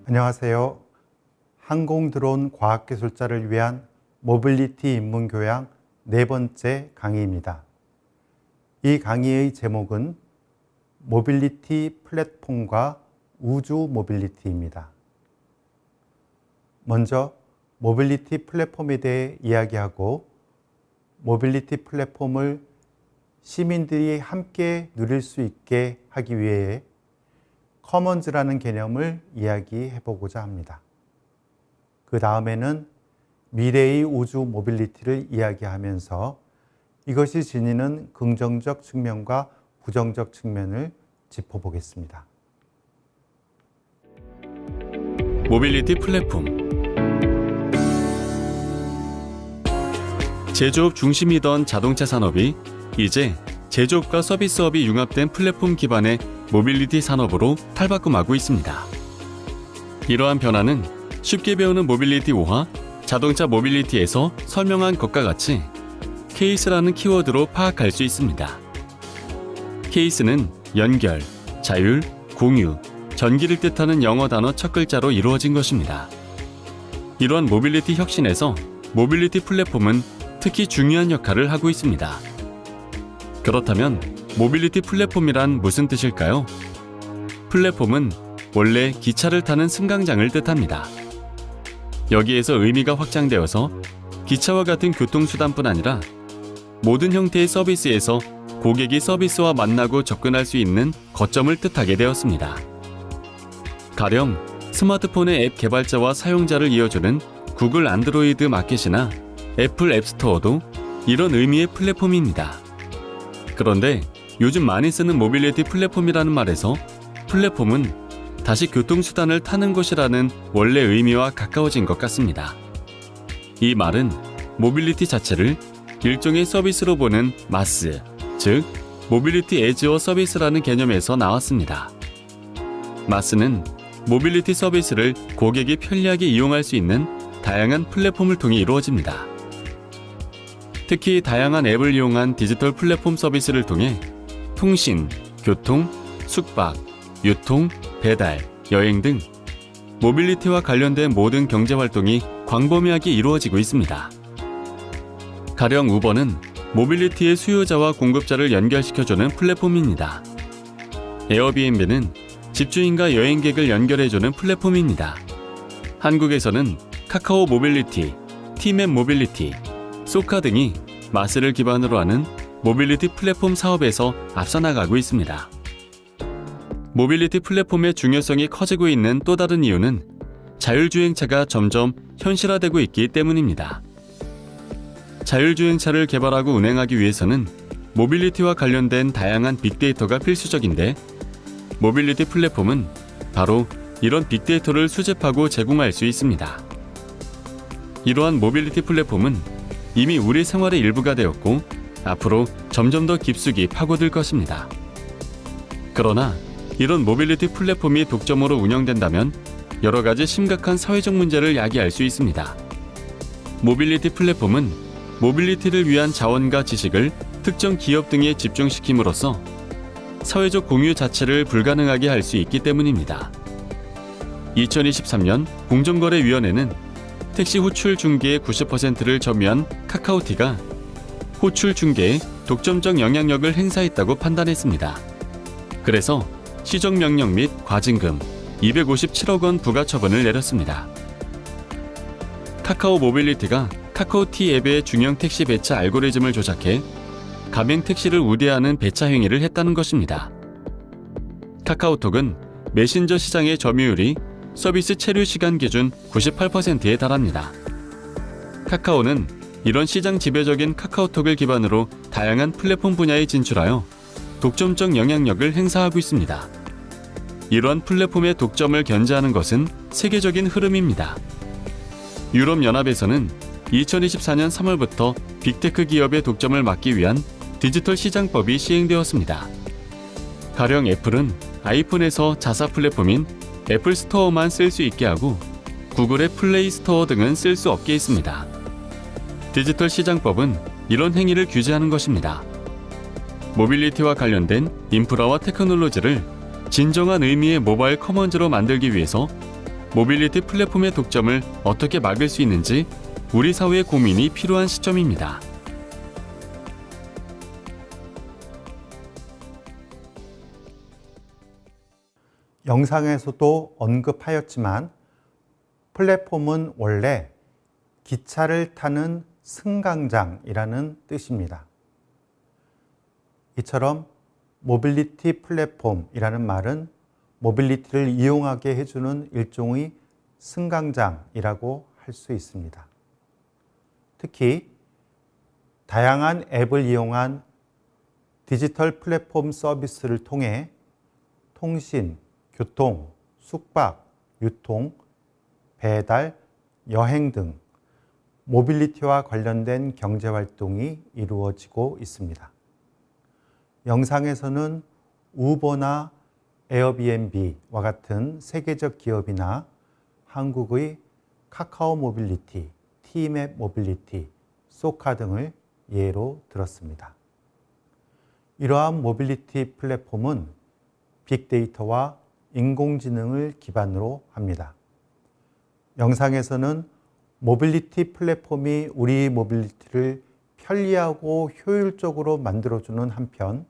안녕하세요. 항공드론 과학기술자를 위한 모빌리티 입문교양 네 번째 강의입니다. 이 강의의 제목은 모빌리티 플랫폼과 우주 모빌리티입니다. 먼저 모빌리티 플랫폼에 대해 이야기하고 모빌리티 플랫폼을 시민들이 함께 누릴 수 있게 하기 위해 커먼즈라는 개념을 이야기해 보고자 합니다. 그 다음에는 미래의 우주 모빌리티를 이야기하면서 이것이 지니는 긍정적 측면과 부정적 측면을 짚어보겠습니다. 모빌리티 플랫폼. 제조업 중심이던 자동차 산업이 이제 제조업과 서비스업이 융합된 플랫폼 기반의 모빌리티 산업으로 탈바꿈하고 있습니다. 이러한 변화는 쉽게 배우는 모빌리티 5화 자동차 모빌리티에서 설명한 것과 같이 케이스라는 키워드로 파악할 수 있습니다. 케이스는 연결, 자율, 공유, 전기를 뜻하는 영어 단어 첫 글자로 이루어진 것입니다. 이러한 모빌리티 혁신에서 모빌리티 플랫폼은 특히 중요한 역할을 하고 있습니다. 그렇다면 모빌리티 플랫폼이란 무슨 뜻일까요? 플랫폼은 원래 기차를 타는 승강장을 뜻합니다. 여기에서 의미가 확장되어서 기차와 같은 교통수단뿐 아니라 모든 형태의 서비스에서 고객이 서비스와 만나고 접근할 수 있는 거점을 뜻하게 되었습니다. 가령 스마트폰의 앱 개발자와 사용자를 이어주는 구글 안드로이드 마켓이나 애플 앱스토어도 이런 의미의 플랫폼입니다. 그런데 요즘 많이 쓰는 모빌리티 플랫폼이라는 말에서 플랫폼은 다시 교통수단을 타는 곳이라는 원래 의미와 가까워진 것 같습니다. 이 말은 모빌리티 자체를 일종의 서비스로 보는 마스, 즉 모빌리티 에즈어 서비스라는 개념에서 나왔습니다. 마스는 모빌리티 서비스를 고객이 편리하게 이용할 수 있는 다양한 플랫폼을 통해 이루어집니다. 특히 다양한 앱을 이용한 디지털 플랫폼 서비스를 통해 통신, 교통, 숙박, 유통, 배달, 여행 등 모빌리티와 관련된 모든 경제활동이 광범위하게 이루어지고 있습니다. 가령 우버는 모빌리티의 수요자와 공급자를 연결시켜주는 플랫폼입니다. 에어비앤비는 집주인과 여행객을 연결해주는 플랫폼입니다. 한국에서는 카카오 모빌리티, 티맵 모빌리티, 소카 등이 마스를 기반으로 하는 모빌리티 플랫폼 사업에서 앞서 나가고 있습니다. 모빌리티 플랫폼의 중요성이 커지고 있는 또 다른 이유는 자율주행차가 점점 현실화되고 있기 때문입니다. 자율주행차를 개발하고 운행하기 위해서는 모빌리티와 관련된 다양한 빅데이터가 필수적인데 모빌리티 플랫폼은 바로 이런 빅데이터를 수집하고 제공할 수 있습니다. 이러한 모빌리티 플랫폼은 이미 우리 생활의 일부가 되었고 앞으로 점점 더 깊숙이 파고들 것입니다. 그러나 이런 모빌리티 플랫폼이 독점으로 운영된다면 여러 가지 심각한 사회적 문제를 야기할 수 있습니다. 모빌리티 플랫폼은 모빌리티를 위한 자원과 지식을 특정 기업 등에 집중시킴으로써 사회적 공유 자체를 불가능하게 할 수 있기 때문입니다. 2023년 공정거래위원회는 택시 호출 중개의 90%를 점유한 카카오티가 호출 중개에 독점적 영향력을 행사했다고 판단했습니다. 그래서 시정명령 및 과징금 257억 원 부가 처분을 내렸습니다. 카카오 모빌리티가 카카오티 앱의 중형 택시 배차 알고리즘을 조작해 가맹 택시를 우대하는 배차 행위를 했다는 것입니다. 카카오톡은 메신저 시장의 점유율이 서비스 체류 시간 기준 98%에 달합니다. 카카오는 이런 시장 지배적인 카카오톡을 기반으로 다양한 플랫폼 분야에 진출하여 독점적 영향력을 행사하고 있습니다. 이러한 플랫폼의 독점을 견제하는 것은 세계적인 흐름입니다. 유럽연합에서는 2024년 3월부터 빅테크 기업의 독점을 막기 위한 디지털 시장법이 시행되었습니다. 가령 애플은 아이폰에서 자사 플랫폼인 애플 스토어만 쓸 수 있게 하고 구글의 플레이 스토어 등은 쓸 수 없게 했습니다. 디지털 시장법은 이런 행위를 규제하는 것입니다. 모빌리티와 관련된 인프라와 테크놀로지를 진정한 의미의 모바일 커먼즈로 만들기 위해서 모빌리티 플랫폼의 독점을 어떻게 막을 수 있는지 우리 사회의 고민이 필요한 시점입니다. 영상에서도 언급하였지만 플랫폼은 원래 기차를 타는 승강장이라는 뜻입니다. 이처럼 모빌리티 플랫폼이라는 말은 모빌리티를 이용하게 해주는 일종의 승강장이라고 할 수 있습니다. 특히 다양한 앱을 이용한 디지털 플랫폼 서비스를 통해 통신, 교통, 숙박, 유통, 배달, 여행 등 모빌리티와 관련된 경제활동이 이루어지고 있습니다. 영상에서는 우버나 에어비앤비와 같은 세계적 기업이나 한국의 카카오 모빌리티, 티맵 모빌리티, 소카 등을 예로 들었습니다. 이러한 모빌리티 플랫폼은 빅데이터와 인공지능을 기반으로 합니다. 영상에서는 모빌리티 플랫폼이 우리 모빌리티를 편리하고 효율적으로 만들어주는 한편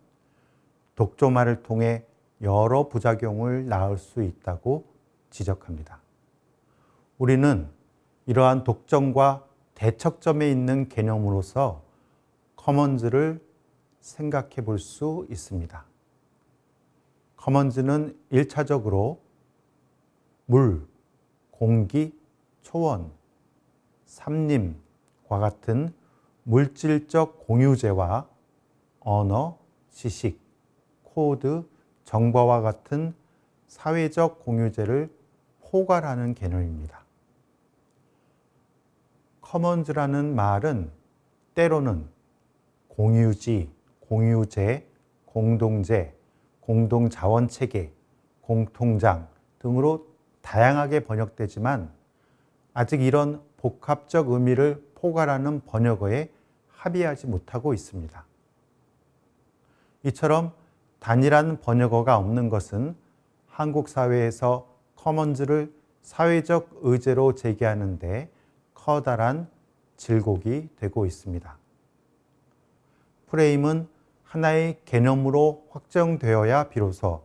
독점화를 통해 여러 부작용을 낳을 수 있다고 지적합니다. 우리는 이러한 독점과 대척점에 있는 개념으로서 커먼즈를 생각해 볼 수 있습니다. 커먼즈는 1차적으로 물, 공기, 초원, 삼림과 같은 물질적 공유재와 언어, 지식, 코드, 정보와 같은 사회적 공유재를 포괄하는 개념입니다. 커먼즈라는 말은 때로는 공유지, 공유재, 공동재, 공동자원체계, 공통장 등으로 다양하게 번역되지만 아직 이런 복합적 의미를 포괄하는 번역어에 합의하지 못하고 있습니다. 이처럼 단일한 번역어가 없는 것은 한국 사회에서 커먼즈를 사회적 의제로 제기하는 데 커다란 질곡이 되고 있습니다. 프레임은 하나의 개념으로 확정되어야 비로소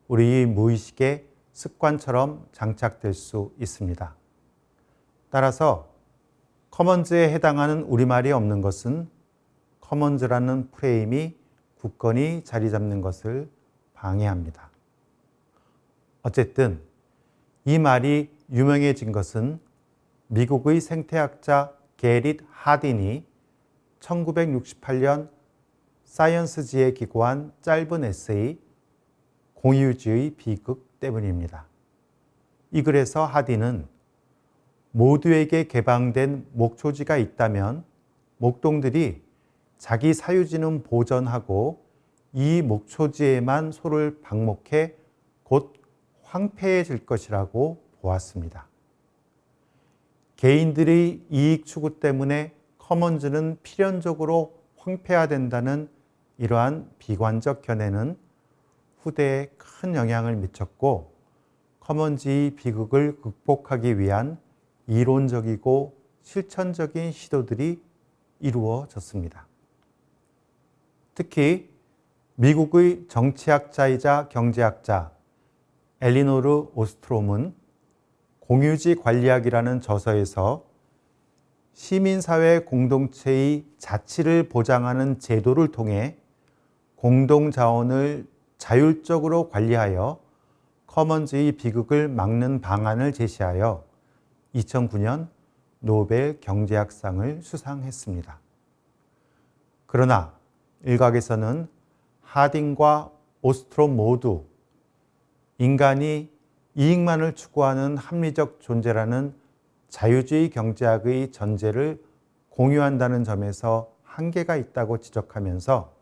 우리의 무의식의 습관처럼 장착될 수 있습니다. 따라서 커먼즈에 해당하는 우리말이 없는 것은 커먼즈라는 프레임이 굳건히 자리 잡는 것을 방해합니다. 어쨌든 이 말이 유명해진 것은 미국의 생태학자 게릿 하딘이 1968년 사이언스지에 기고한 짧은 에세이 공유지의 비극 때문입니다. 이 글에서 하딘은 모두에게 개방된 목초지가 있다면 목동들이 자기 사유지는 보전하고 이 목초지에만 소를 방목해 곧 황폐해질 것이라고 보았습니다. 개인들의 이익 추구 때문에 커먼즈는 필연적으로 황폐화된다는 이러한 비관적 견해는 후대에 큰 영향을 미쳤고 커먼즈의 비극을 극복하기 위한 이론적이고 실천적인 시도들이 이루어졌습니다. 특히 미국의 정치학자이자 경제학자 엘리노르 오스트롬은 공유지 관리학이라는 저서에서 시민사회 공동체의 자치를 보장하는 제도를 통해 공동자원을 자율적으로 관리하여 커먼즈의 비극을 막는 방안을 제시하여 2009년 노벨 경제학상을 수상했습니다. 그러나 일각에서는 하딘과 오스트롬 모두 인간이 이익만을 추구하는 합리적 존재라는 자유주의 경제학의 전제를 공유한다는 점에서 한계가 있다고 지적하면서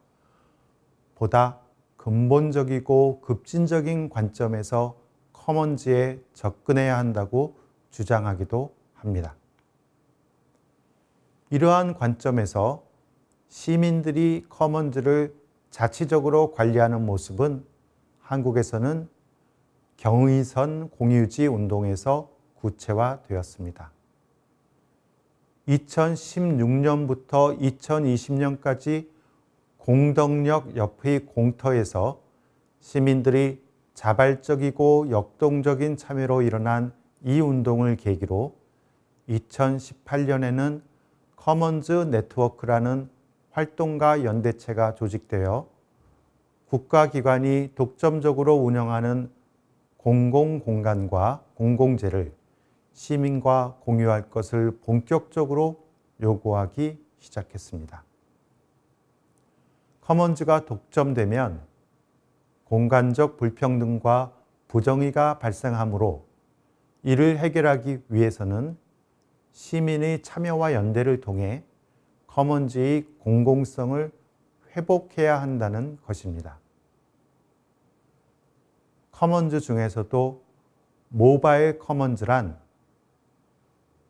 보다 근본적이고 급진적인 관점에서 커먼즈에 접근해야 한다고 주장하기도 합니다. 이러한 관점에서 시민들이 커먼즈를 자치적으로 관리하는 모습은 한국에서는 경의선 공유지 운동에서 구체화되었습니다. 2016년부터 2020년까지 공덕역 옆의 공터에서 시민들이 자발적이고 역동적인 참여로 일어난 이 운동을 계기로 2018년에는 커먼즈 네트워크라는 활동가 연대체가 조직되어 국가기관이 독점적으로 운영하는 공공공간과 공공재를 시민과 공유할 것을 본격적으로 요구하기 시작했습니다. 커먼즈가 독점되면 공간적 불평등과 부정의가 발생하므로 이를 해결하기 위해서는 시민의 참여와 연대를 통해 커먼즈의 공공성을 회복해야 한다는 것입니다. 커먼즈 중에서도 모바일 커먼즈란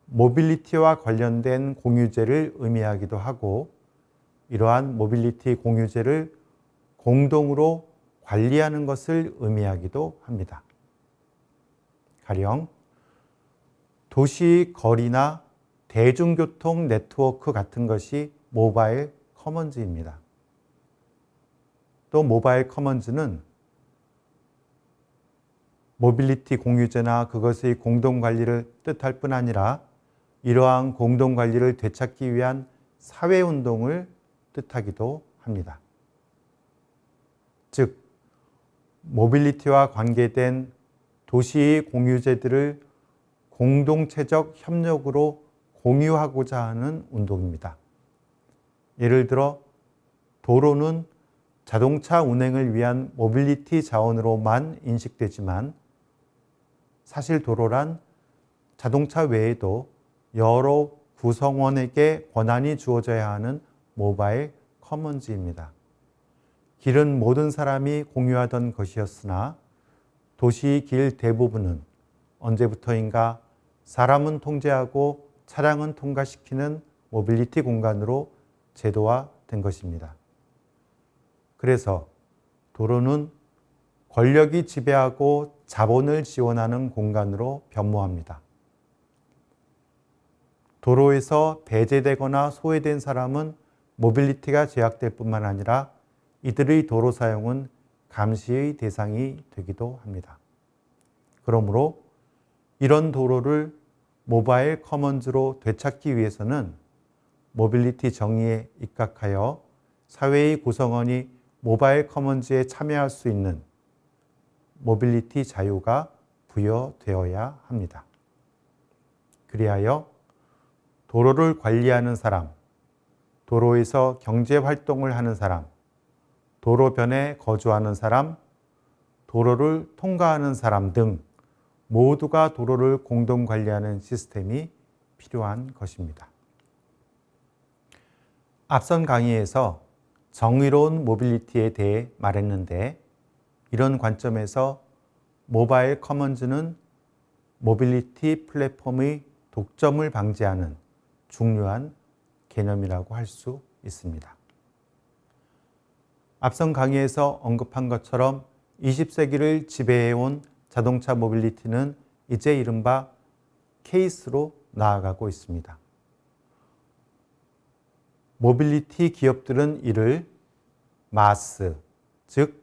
모빌리티와 관련된 공유재를 의미하기도 하고, 이러한 모빌리티 공유재를 공동으로 관리하는 것을 의미하기도 합니다. 가령 도시 거리나 대중교통 네트워크 같은 것이 모바일 커먼즈입니다. 또 모바일 커먼즈는 모빌리티 공유재나 그것의 공동관리를 뜻할 뿐 아니라 이러한 공동관리를 되찾기 위한 사회운동을 뜻하기도 합니다. 즉, 모빌리티와 관계된 도시의 공유재들을 공동체적 협력으로 공유하고자 하는 운동입니다. 예를 들어 도로는 자동차 운행을 위한 모빌리티 자원으로만 인식되지만 사실 도로란 자동차 외에도 여러 구성원에게 권한이 주어져야 하는 모바일 커먼즈입니다. 길은 모든 사람이 공유하던 것이었으나 도시 길 대부분은 언제부터인가 사람은 통제하고 차량은 통과시키는 모빌리티 공간으로 제도화된 것입니다. 그래서 도로는 권력이 지배하고 자본을 지원하는 공간으로 변모합니다. 도로에서 배제되거나 소외된 사람은 모빌리티가 제약될 뿐만 아니라 이들의 도로 사용은 감시의 대상이 되기도 합니다. 그러므로 이런 도로를 모바일 커먼즈로 되찾기 위해서는 모빌리티 정의에 입각하여 사회의 구성원이 모바일 커먼즈에 참여할 수 있는 모빌리티 자유가 부여되어야 합니다. 그리하여 도로를 관리하는 사람, 도로에서 경제 활동을 하는 사람, 도로변에 거주하는 사람, 도로를 통과하는 사람 등 모두가 도로를 공동 관리하는 시스템이 필요한 것입니다. 앞선 강의에서 정의로운 모빌리티에 대해 말했는데, 이런 관점에서 모바일 커먼즈는 모빌리티 플랫폼의 독점을 방지하는 중요한 개념이라고 할 수 있습니다. 앞선 강의에서 언급한 것처럼 20세기를 지배해온 자동차 모빌리티는 이제 이른바 케이스로 나아가고 있습니다. 모빌리티 기업들은 이를 마스, 즉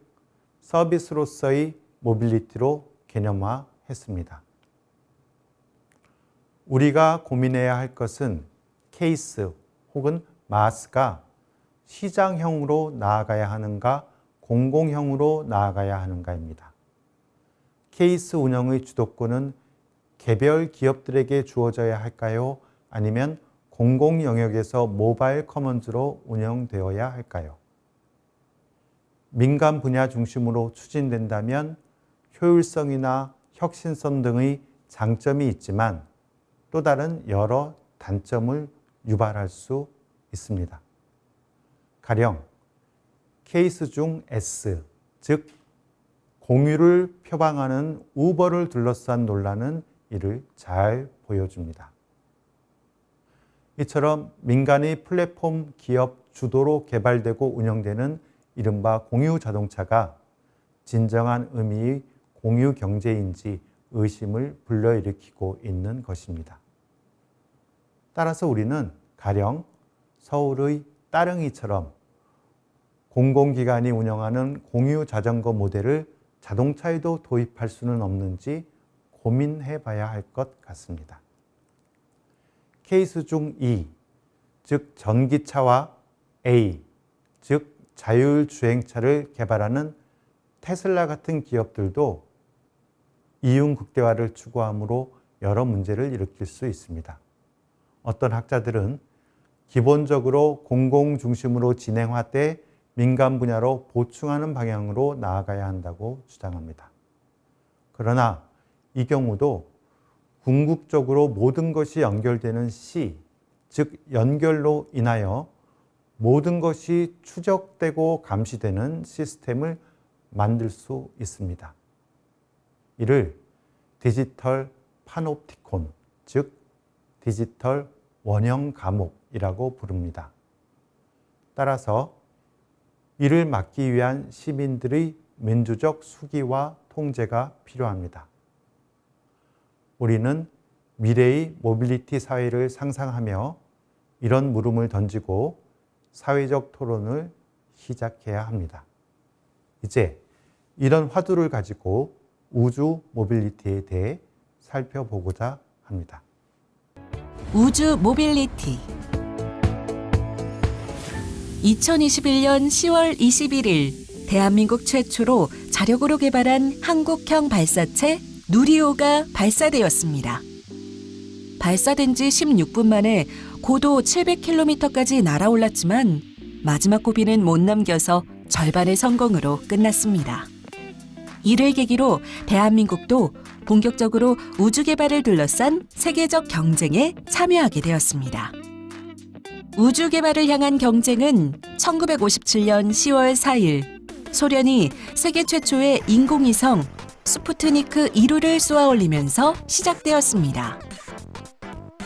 서비스로서의 모빌리티로 개념화했습니다. 우리가 고민해야 할 것은 케이스 혹은 마스가 시장형으로 나아가야 하는가, 공공형으로 나아가야 하는가입니다. 케이스 운영의 주도권은 개별 기업들에게 주어져야 할까요? 아니면 공공 영역에서 모바일 커먼즈로 운영되어야 할까요? 민간 분야 중심으로 추진된다면 효율성이나 혁신성 등의 장점이 있지만 또 다른 여러 단점을 유발할 수 있습니다. 가령 케이스 중 S, 즉 공유를 표방하는 우버를 둘러싼 논란은 이를 잘 보여줍니다. 이처럼 민간의 플랫폼 기업 주도로 개발되고 운영되는 이른바 공유 자동차가 진정한 의미의 공유 경제인지 의심을 불러일으키고 있는 것입니다. 따라서 우리는 가령 서울의 따릉이처럼 공공기관이 운영하는 공유 자전거 모델을 자동차에도 도입할 수는 없는지 고민해 봐야 할 것 같습니다. 케이스 중 E, 즉 전기차와 A, 즉 자율주행차를 개발하는 테슬라 같은 기업들도 이윤 극대화를 추구함으로 여러 문제를 일으킬 수 있습니다. 어떤 학자들은 기본적으로 공공 중심으로 진행하되 민간 분야로 보충하는 방향으로 나아가야 한다고 주장합니다. 그러나 이 경우도 궁극적으로 모든 것이 연결되는 C, 즉 연결로 인하여 모든 것이 추적되고 감시되는 시스템을 만들 수 있습니다. 이를 디지털 파놉티콘, 즉 디지털 원형 감옥이라고 부릅니다. 따라서 이를 막기 위한 시민들의 민주적 수기와 통제가 필요합니다. 우리는 미래의 모빌리티 사회를 상상하며 이런 물음을 던지고 사회적 토론을 시작해야 합니다. 이제 이런 화두를 가지고 우주 모빌리티에 대해 살펴보고자 합니다. 우주 모빌리티 2021년 10월 21일 대한민국 최초로 자력으로 개발한 한국형 발사체 누리호가 발사되었습니다. 발사된 지 16분 만에 고도 700km까지 날아올랐지만 마지막 고비는 못 남겨서 절반의 성공으로 끝났습니다. 이를 계기로 대한민국도 본격적으로 우주 개발을 둘러싼 세계적 경쟁에 참여하게 되었습니다. 우주 개발을 향한 경쟁은 1957년 10월 4일 소련이 세계 최초의 인공위성 스푸트니크 1호를 쏘아 올리면서 시작되었습니다.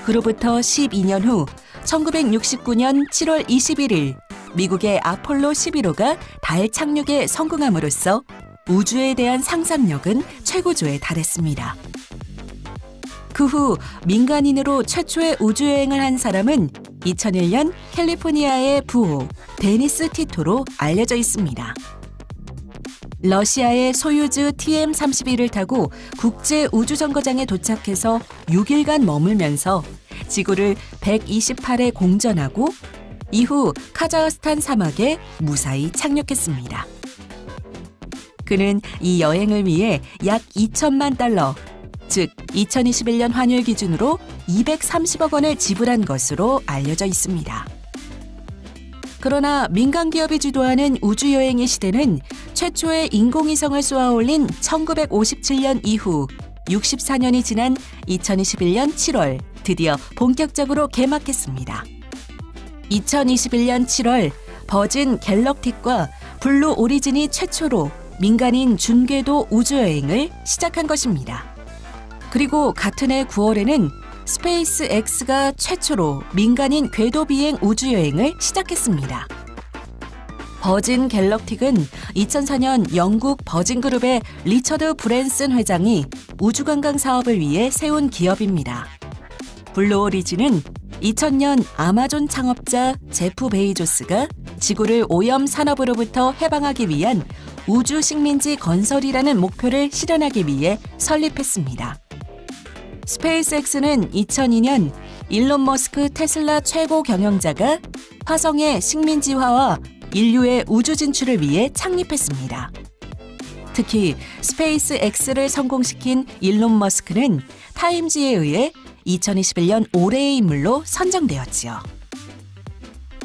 그로부터 12년 후 1969년 7월 21일 미국의 아폴로 11호가 달 착륙에 성공함으로써 우주에 대한 상상력은 최고조에 달했습니다. 그 후 민간인으로 최초의 우주여행을 한 사람은 2001년 캘리포니아의 부호 데니스 티토로 알려져 있습니다. 러시아의 소유즈 TM-31을 타고 국제우주정거장에 도착해서 6일간 머물면서 지구를 128회 공전하고 이후 카자흐스탄 사막에 무사히 착륙했습니다. 그는 이 여행을 위해 약 2천만 달러, 즉 2021년 환율 기준으로 230억 원을 지불한 것으로 알려져 있습니다. 그러나 민간 기업이 주도하는 우주여행의 시대는 최초의 인공위성을 쏘아올린 1957년 이후 64년이 지난 2021년 7월 드디어 본격적으로 개막했습니다. 2021년 7월 버진 갤럭틱과 블루 오리진이 최초로 민간인 준궤도 우주여행을 시작한 것입니다. 그리고 같은 해 9월에는 스페이스 X가 최초로 민간인 궤도 비행 우주여행을 시작했습니다. 버진 갤럭틱은 2004년 영국 버진그룹의 리처드 브랜슨 회장이 우주관광 사업을 위해 세운 기업입니다. 블루 오리진은 2000년 아마존 창업자 제프 베이조스가 지구를 오염 산업으로부터 해방하기 위한 우주 식민지 건설이라는 목표를 실현하기 위해 설립했습니다. 스페이스X는 2002년 일론 머스크 테슬라 최고 경영자가 화성의 식민지화와 인류의 우주 진출을 위해 창립했습니다. 특히 스페이스X를 성공시킨 일론 머스크는 타임지에 의해 2021년 올해의 인물로 선정되었지요.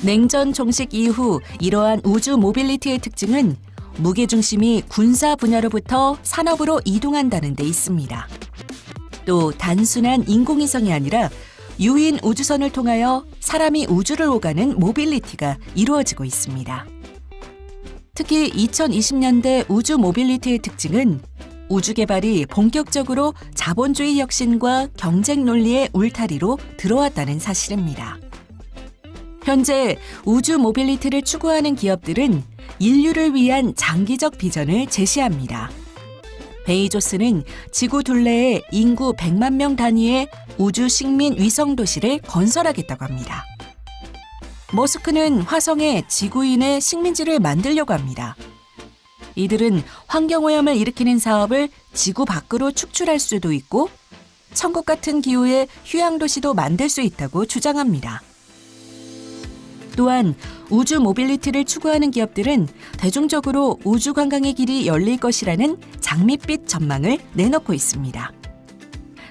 냉전 종식 이후 이러한 우주 모빌리티의 특징은 무게중심이 군사 분야로부터 산업으로 이동한다는 데 있습니다. 또 단순한 인공위성이 아니라 유인 우주선을 통하여 사람이 우주를 오가는 모빌리티가 이루어지고 있습니다. 특히 2020년대 우주 모빌리티의 특징은 우주 개발이 본격적으로 자본주의 혁신과 경쟁 논리의 울타리로 들어왔다는 사실입니다. 현재 우주 모빌리티를 추구하는 기업들은 인류를 위한 장기적 비전을 제시합니다. 베이조스는 지구 둘레에 인구 100만 명 단위의 우주 식민 위성 도시를 건설하겠다고 합니다. 머스크는 화성에 지구인의 식민지를 만들려고 합니다. 이들은 환경오염을 일으키는 사업을 지구 밖으로 축출할 수도 있고 천국 같은 기후의 휴양도시도 만들 수 있다고 주장합니다. 또한 우주 모빌리티를 추구하는 기업들은 대중적으로 우주 관광의 길이 열릴 것이라는 장밋빛 전망을 내놓고 있습니다.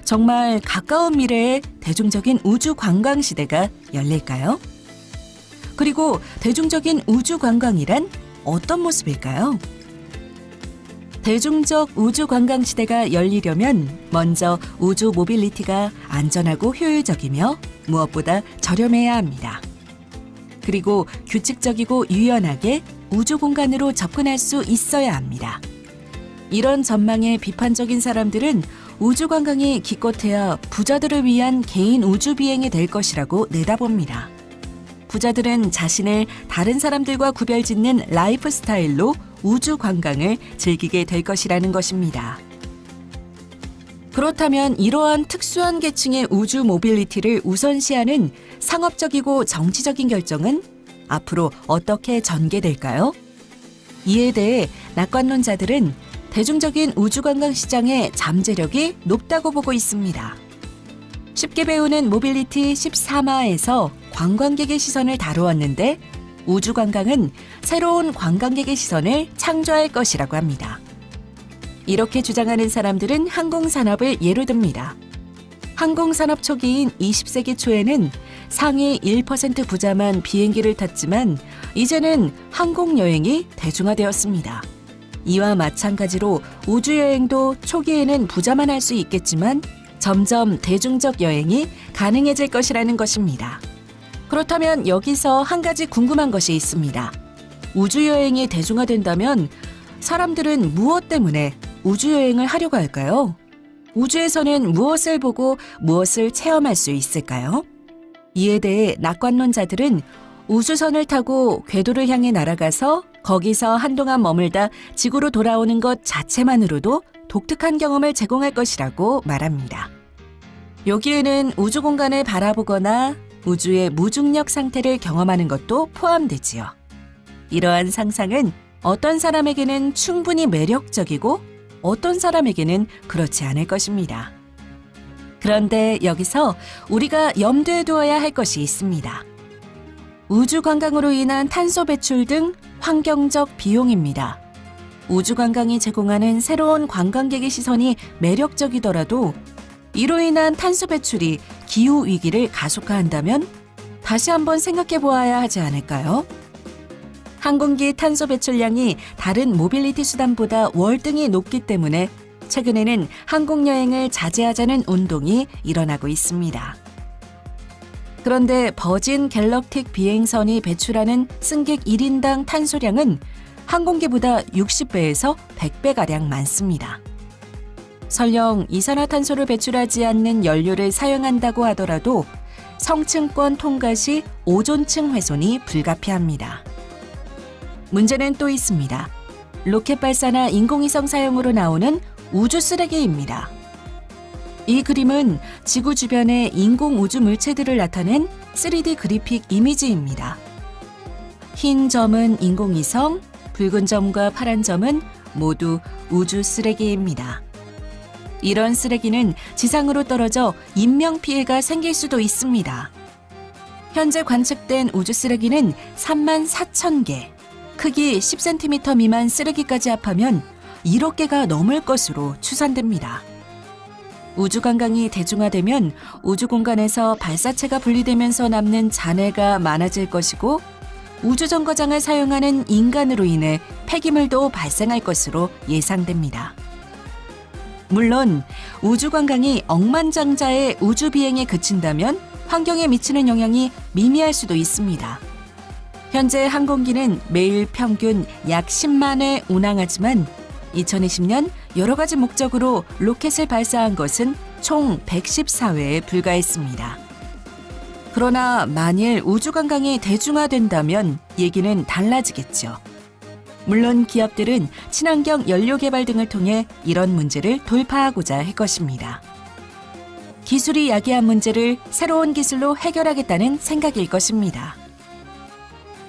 정말 가까운 미래에 대중적인 우주 관광 시대가 열릴까요? 그리고 대중적인 우주 관광이란 어떤 모습일까요? 대중적 우주 관광 시대가 열리려면 먼저 우주 모빌리티가 안전하고 효율적이며 무엇보다 저렴해야 합니다. 그리고 규칙적이고 유연하게 우주 공간으로 접근할 수 있어야 합니다. 이런 전망에 비판적인 사람들은 우주 관광이 기껏해야 부자들을 위한 개인 우주 비행이 될 것이라고 내다봅니다. 부자들은 자신을 다른 사람들과 구별짓는 라이프 스타일로 우주 관광을 즐기게 될 것이라는 것입니다. 그렇다면 이러한 특수한 계층의 우주 모빌리티를 우선시하는 상업적이고 정치적인 결정은 앞으로 어떻게 전개될까요? 이에 대해 낙관론자들은 대중적인 우주관광 시장의 잠재력이 높다고 보고 있습니다. 쉽게 배우는 모빌리티 13화에서 관광객의 시선을 다루었는데 우주관광은 새로운 관광객의 시선을 창조할 것이라고 합니다. 이렇게 주장하는 사람들은 항공산업을 예로 듭니다. 항공산업 초기인 20세기 초에는 상위 1% 부자만 비행기를 탔지만 이제는 항공여행이 대중화되었습니다. 이와 마찬가지로 우주여행도 초기에는 부자만 할 수 있겠지만 점점 대중적 여행이 가능해질 것이라는 것입니다. 그렇다면 여기서 한 가지 궁금한 것이 있습니다. 우주여행이 대중화된다면 사람들은 무엇 때문에 우주여행을 하려고 할까요? 우주에서는 무엇을 보고 무엇을 체험할 수 있을까요? 이에 대해 낙관론자들은 우주선을 타고 궤도를 향해 날아가서 거기서 한동안 머물다 지구로 돌아오는 것 자체만으로도 독특한 경험을 제공할 것이라고 말합니다. 여기에는 우주 공간을 바라보거나 우주의 무중력 상태를 경험하는 것도 포함되지요. 이러한 상상은 어떤 사람에게는 충분히 매력적이고 어떤 사람에게는 그렇지 않을 것입니다. 그런데 여기서 우리가 염두에 두어야 할 것이 있습니다. 우주 관광으로 인한 탄소 배출 등 환경적 비용입니다. 우주 관광이 제공하는 새로운 관광객의 시선이 매력적이더라도 이로 인한 탄소 배출이 기후 위기를 가속화한다면 다시 한번 생각해 보아야 하지 않을까요? 항공기 탄소 배출량이 다른 모빌리티 수단보다 월등히 높기 때문에 최근에는 항공여행을 자제하자는 운동이 일어나고 있습니다. 그런데 버진 갤럭틱 비행선이 배출하는 승객 1인당 탄소량은 항공기보다 60배에서 100배가량 많습니다. 설령 이산화탄소를 배출하지 않는 연료를 사용한다고 하더라도 성층권 통과 시 오존층 훼손이 불가피합니다. 문제는 또 있습니다. 로켓 발사나 인공위성 사용으로 나오는 우주 쓰레기입니다. 이 그림은 지구 주변의 인공 우주 물체들을 나타낸 3D 그래픽 이미지입니다. 흰 점은 인공위성, 붉은 점과 파란 점은 모두 우주 쓰레기입니다. 이런 쓰레기는 지상으로 떨어져 인명피해가 생길 수도 있습니다. 현재 관측된 우주 쓰레기는 34,000개, 크기 10cm 미만 쓰레기까지 합하면 1억 개가 넘을 것으로 추산됩니다. 우주 관광이 대중화되면 우주 공간에서 발사체가 분리되면서 남는 잔해가 많아질 것이고 우주 정거장을 사용하는 인간으로 인해 폐기물도 발생할 것으로 예상됩니다. 물론 우주 관광이 억만장자의 우주 비행에 그친다면 환경에 미치는 영향이 미미할 수도 있습니다. 현재 항공기는 매일 평균 약 10만 회 운항하지만 2020년 여러 가지 목적으로 로켓을 발사한 것은 총 114회에 불과했습니다. 그러나 만일 우주 관광이 대중화된다면 얘기는 달라지겠죠. 물론 기업들은 친환경 연료 개발 등을 통해 이런 문제를 돌파하고자 할 것입니다. 기술이 야기한 문제를 새로운 기술로 해결하겠다는 생각일 것입니다.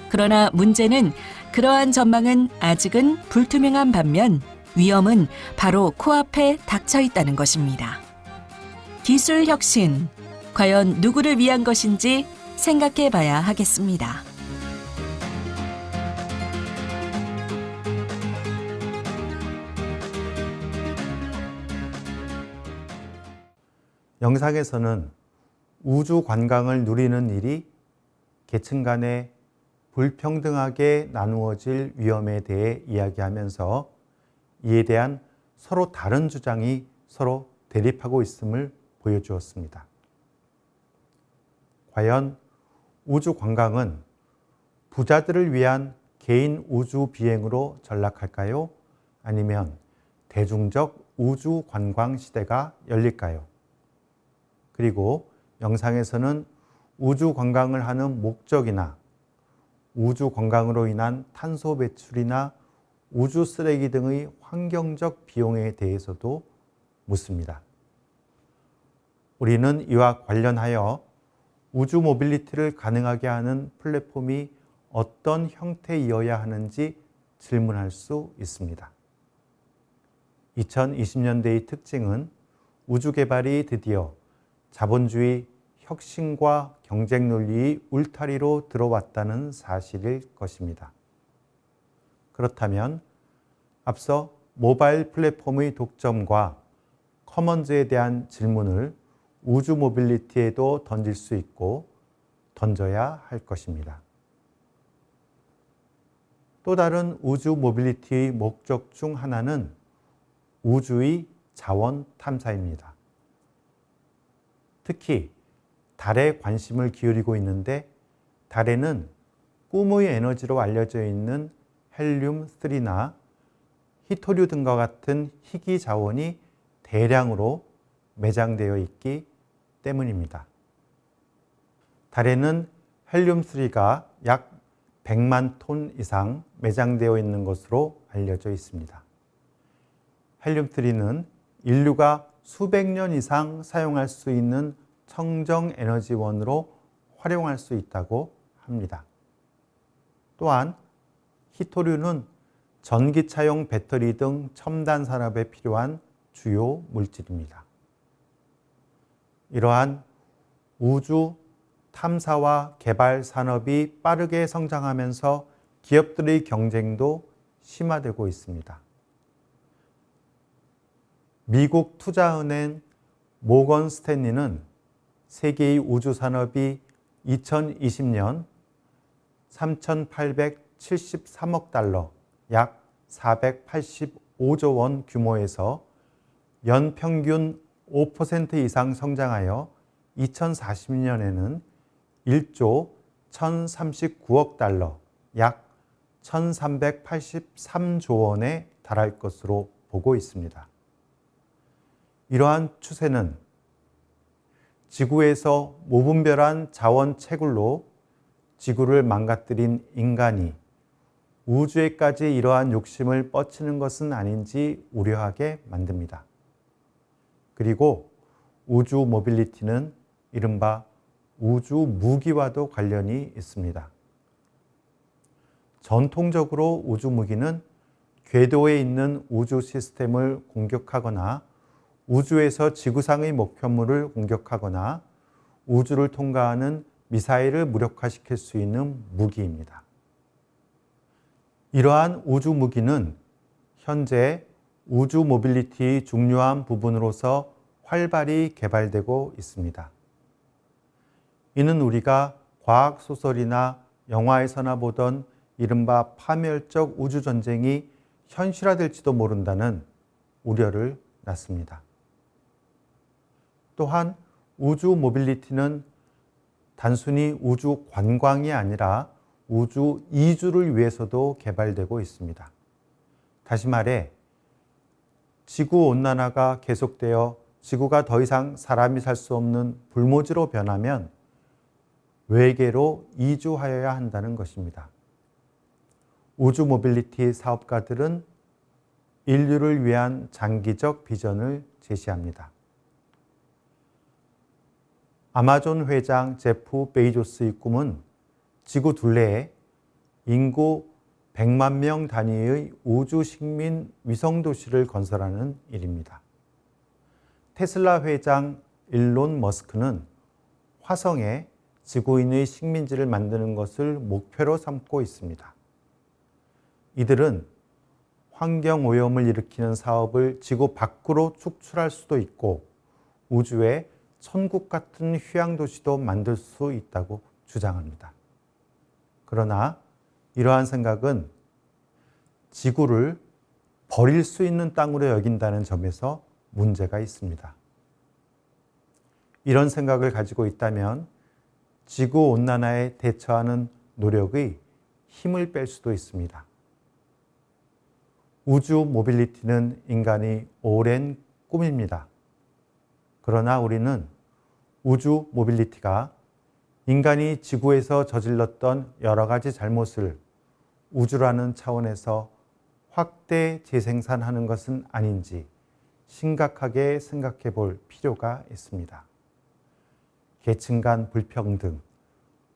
그러나 문제는 그러한 전망은 아직은 불투명한 반면 위험은 바로 코앞에 닥쳐 있다는 것입니다. 기술 혁신, 과연 누구를 위한 것인지 생각해 봐야 하겠습니다. 영상에서는 우주 관광을 누리는 일이 계층 간에 불평등하게 나누어질 위험에 대해 이야기하면서 이에 대한 서로 다른 주장이 서로 대립하고 있음을 보여주었습니다. 과연 우주 관광은 부자들을 위한 개인 우주 비행으로 전락할까요? 아니면 대중적 우주 관광 시대가 열릴까요? 그리고 영상에서는 우주 관광을 하는 목적이나 우주 관광으로 인한 탄소 배출이나 우주 쓰레기 등의 환경적 비용에 대해서도 묻습니다. 우리는 이와 관련하여 우주 모빌리티를 가능하게 하는 플랫폼이 어떤 형태이어야 하는지 질문할 수 있습니다. 2020년대의 특징은 우주 개발이 드디어 자본주의 혁신과 경쟁 논리의 울타리로 들어왔다는 사실일 것입니다. 그렇다면 앞서 모바일 플랫폼의 독점과 커먼즈에 대한 질문을 우주 모빌리티에도 던질 수 있고 던져야 할 것입니다. 또 다른 우주 모빌리티의 목적 중 하나는 우주의 자원 탐사입니다. 특히 달에 관심을 기울이고 있는데 달에는 꿈의 에너지로 알려져 있는 헬륨-3나 히토류 등과 같은 희귀 자원이 대량으로 매장되어 있기 때문입니다. 달에는 헬륨-3가 약 100만 톤 이상 매장되어 있는 것으로 알려져 있습니다. 헬륨-3는 인류가 수백 년 이상 사용할 수 있는 청정 에너지원으로 활용할 수 있다고 합니다. 또한 히토류는 전기차용 배터리 등 첨단 산업에 필요한 주요 물질입니다. 이러한 우주 탐사와 개발 산업이 빠르게 성장하면서 기업들의 경쟁도 심화되고 있습니다. 미국 투자은행 모건 스탠리는 세계의 우주 산업이 2020년 3,873억 달러, 약 485조 원 규모에서 연평균 5% 이상 성장하여 2040년에는 1조 1,039억 달러, 약 1,383조 원에 달할 것으로 보고 있습니다. 이러한 추세는 지구에서 무분별한 자원 채굴로 지구를 망가뜨린 인간이 우주에까지 이러한 욕심을 뻗치는 것은 아닌지 우려하게 만듭니다. 그리고 우주 모빌리티는 이른바 우주 무기와도 관련이 있습니다. 전통적으로 우주 무기는 궤도에 있는 우주 시스템을 공격하거나 우주에서 지구상의 목표물을 공격하거나 우주를 통과하는 미사일을 무력화시킬 수 있는 무기입니다. 이러한 우주 무기는 현재 우주 모빌리티의 중요한 부분으로서 활발히 개발되고 있습니다. 이는 우리가 과학 소설이나 영화에서나 보던 이른바 파멸적 우주 전쟁이 현실화될지도 모른다는 우려를 낳습니다. 또한 우주 모빌리티는 단순히 우주 관광이 아니라 우주 이주를 위해서도 개발되고 있습니다. 다시 말해 지구온난화가 계속되어 지구가 더 이상 사람이 살 수 없는 불모지로 변하면 외계로 이주하여야 한다는 것입니다. 우주 모빌리티 사업가들은 인류를 위한 장기적 비전을 제시합니다. 아마존 회장 제프 베이조스의 꿈은 지구 둘레에 인구 100만 명 단위의 우주 식민 위성 도시를 건설하는 일입니다. 테슬라 회장 일론 머스크는 화성에 지구인의 식민지를 만드는 것을 목표로 삼고 있습니다. 이들은 환경오염을 일으키는 사업을 지구 밖으로 축출할 수도 있고 우주에 천국 같은 휴양도시도 만들 수 있다고 주장합니다. 그러나 이러한 생각은 지구를 버릴 수 있는 땅으로 여긴다는 점에서 문제가 있습니다. 이런 생각을 가지고 있다면 지구온난화에 대처하는 노력의 힘을 뺄 수도 있습니다. 우주 모빌리티는 인간의 오랜 꿈입니다. 그러나 우리는 우주 모빌리티가 인간이 지구에서 저질렀던 여러 가지 잘못을 우주라는 차원에서 확대 재생산하는 것은 아닌지 심각하게 생각해 볼 필요가 있습니다. 계층 간 불평등,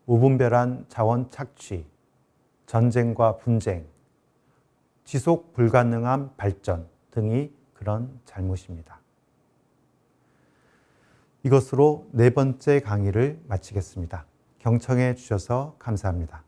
무분별한 자원 착취, 전쟁과 분쟁, 지속 불가능한 발전 등이 그런 잘못입니다. 이것으로 네 번째 강의를 마치겠습니다. 경청해 주셔서 감사합니다.